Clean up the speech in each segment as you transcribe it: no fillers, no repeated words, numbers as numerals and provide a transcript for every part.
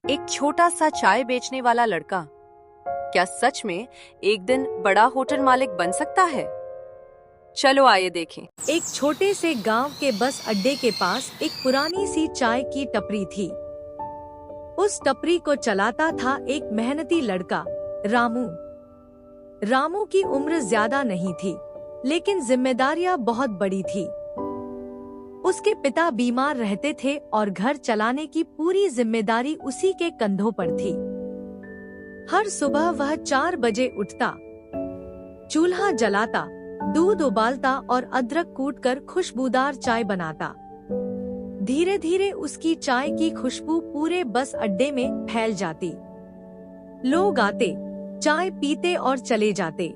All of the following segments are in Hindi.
एक छोटा सा चाय बेचने वाला लड़का क्या सच में एक दिन बड़ा होटल मालिक बन सकता है? चलो आइए देखें। एक छोटे से गांव के बस अड्डे के पास एक पुरानी सी चाय की टपरी थी। उस टपरी को चलाता था एक मेहनती लड़का, रामू। रामू की उम्र ज्यादा नहीं थी, लेकिन जिम्मेदारियां बहुत बड़ी थी। उसके पिता बीमार रहते थे और घर चलाने की पूरी जिम्मेदारी उसी के कंधों पर थी। हर सुबह वह 4 बजे उठता, चूल्हा जलाता, दूध उबालता और अदरक कूटकर खुशबूदार चाय बनाता। धीरे धीरे उसकी चाय की खुशबू पूरे बस अड्डे में फैल जाती। लोग आते, चाय पीते और चले जाते।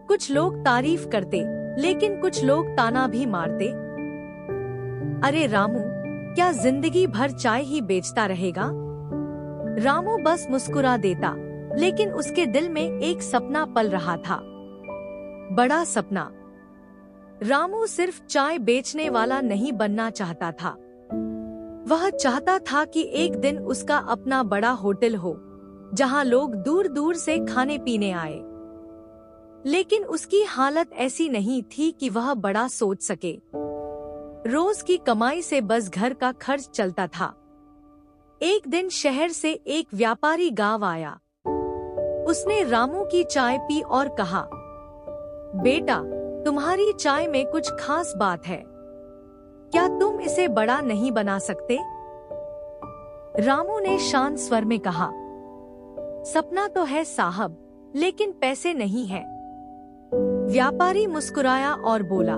कुछ लोग तारीफ करते, लेकिन कुछ लोग ताना भी मारते। अरे रामू, क्या जिंदगी भर चाय ही बेचता रहेगा? रामू बस मुस्कुरा देता, लेकिन उसके दिल में एक सपना पल रहा था, बड़ा सपना। रामू सिर्फ चाय बेचने वाला नहीं बनना चाहता था। वह चाहता था कि एक दिन उसका अपना बड़ा होटल हो, जहां लोग दूर दूर से खाने पीने आए। लेकिन उसकी हालत ऐसी नहीं थी कि वह बड़ा सोच सके। रोज की कमाई से बस घर का खर्च चलता था। एक दिन शहर से एक व्यापारी गांव आया। उसने रामू की चाय पी और कहा, बेटा, तुम्हारी चाय में कुछ खास बात है। क्या तुम इसे बड़ा नहीं बना सकते? रामू ने शांत स्वर में कहा, सपना तो है साहब, लेकिन पैसे नहीं है। व्यापारी मुस्कुराया और बोला,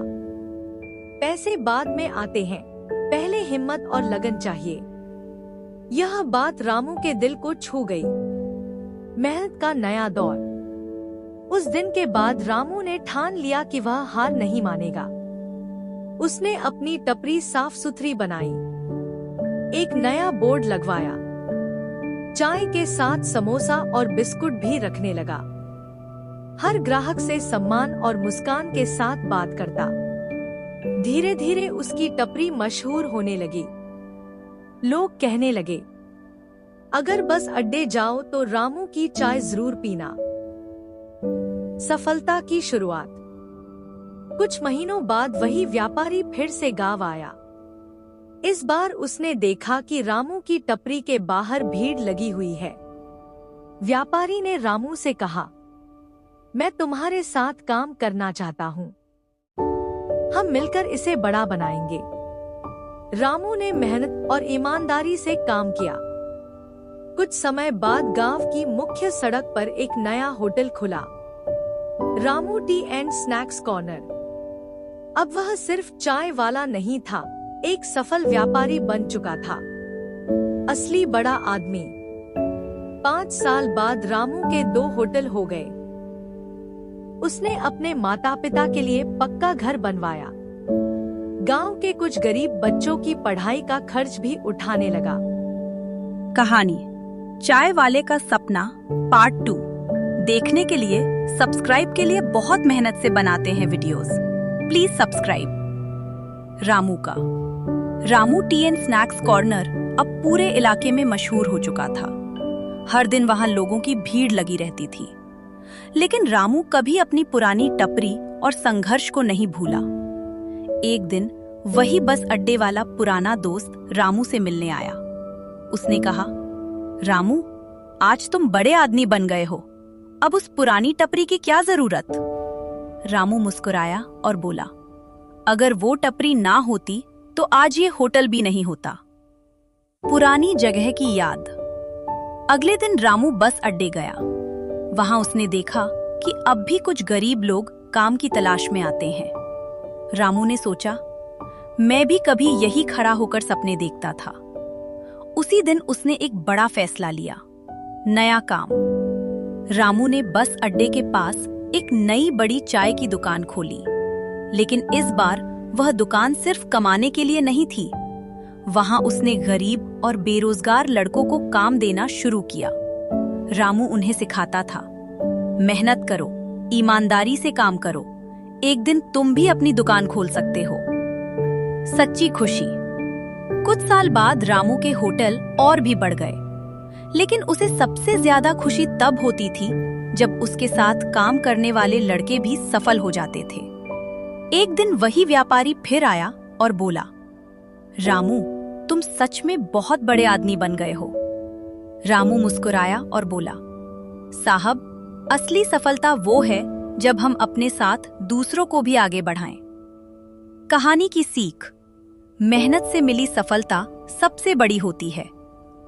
पैसे बाद में आते हैं, पहले हिम्मत और लगन चाहिए। यह बात रामू के दिल को छू गई। मेहनत का नया दौर। उस दिन के बाद रामू ने ठान लिया कि वह हार नहीं मानेगा। उसने अपनी टपरी साफ सुथरी बनाई, एक नया बोर्ड लगवाया, चाय के साथ समोसा और बिस्कुट भी रखने लगा। हर ग्राहक से सम्मान और मुस्कान के साथ बात करता। धीरे धीरे उसकी टपरी मशहूर होने लगी। लोग कहने लगे, अगर बस अड्डे जाओ तो रामू की चाय जरूर पीना। सफलता की शुरुआत। कुछ महीनों बाद वही व्यापारी फिर से गांव आया। इस बार उसने देखा कि रामू की टपरी के बाहर भीड़ लगी हुई है। व्यापारी ने रामू से कहा, मैं तुम्हारे साथ काम करना चाहता हूँ। हम मिलकर इसे बड़ा बनाएंगे। रामू ने मेहनत और ईमानदारी से काम किया। कुछ समय बाद गांव की मुख्य सड़क पर एक नया होटल खुला, Ramu T and snacks corner. अब वह सिर्फ चाय वाला नहीं था, एक सफल व्यापारी बन चुका था, असली बड़ा आदमी। 5 साल बाद रामू के 2 होटल हो गए। उसने अपने माता पिता के लिए पक्का घर बनवाया। गांव के कुछ गरीब बच्चों की पढ़ाई का खर्च भी उठाने लगा। कहानी चाय वाले का सपना पार्ट 2 देखने के लिए सब्सक्राइब के लिए बहुत मेहनत से बनाते हैं videos. Please subscribe. Ramu T and snacks corner अब पूरे इलाके में मशहूर हो चुका था। हर दिन वहां लोगों की भीड़ लगी रहती थी। लेकिन रामू कभी अपनी पुरानी टपरी और संघर्ष को नहीं भूला। एक दिन वही बस अड्डे वाला पुराना दोस्त रामू से मिलने आया। उसने कहा, रामू, आज तुम बड़े आदमी बन गए हो, अब उस पुरानी टपरी की क्या जरूरत? रामू मुस्कुराया और बोला, अगर वो टपरी ना होती तो आज ये होटल भी नहीं होता। पुरानी जगह की याद। अगले दिन रामू बस अड्डे गया। वहां उसने देखा कि अब भी कुछ गरीब लोग काम की तलाश में आते हैं। रामू ने सोचा, मैं भी कभी यही खड़ा होकर सपने देखता था। उसी दिन उसने एक बड़ा फैसला लिया, नया काम। रामू ने बस अड्डे के पास एक नई बड़ी चाय की दुकान खोली। लेकिन इस बार वह दुकान सिर्फ कमाने के लिए नहीं थी। वहां उसने गरीब और बेरोजगार लड़कों को काम देना शुरू किया। रामू उन्हें सिखाता था, मेहनत करो, ईमानदारी से काम करो, एक दिन तुम भी अपनी दुकान खोल सकते हो। सच्ची खुशी। कुछ साल बाद रामू के होटल और भी बढ़ गए। लेकिन उसे सबसे ज्यादा खुशी तब होती थी जब उसके साथ काम करने वाले लड़के भी सफल हो जाते थे। एक दिन वही व्यापारी फिर आया और बोला, रामू, तुम सच में बहुत बड़े आदमी बन गए हो। रामू मुस्कुराया और बोला, साहब, असली सफलता वो है जब हम अपने साथ दूसरों को भी आगे बढ़ाएं। कहानी की सीख: मेहनत से मिली सफलता सबसे बड़ी होती है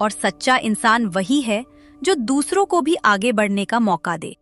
और सच्चा इंसान वही है जो दूसरों को भी आगे बढ़ने का मौका दे।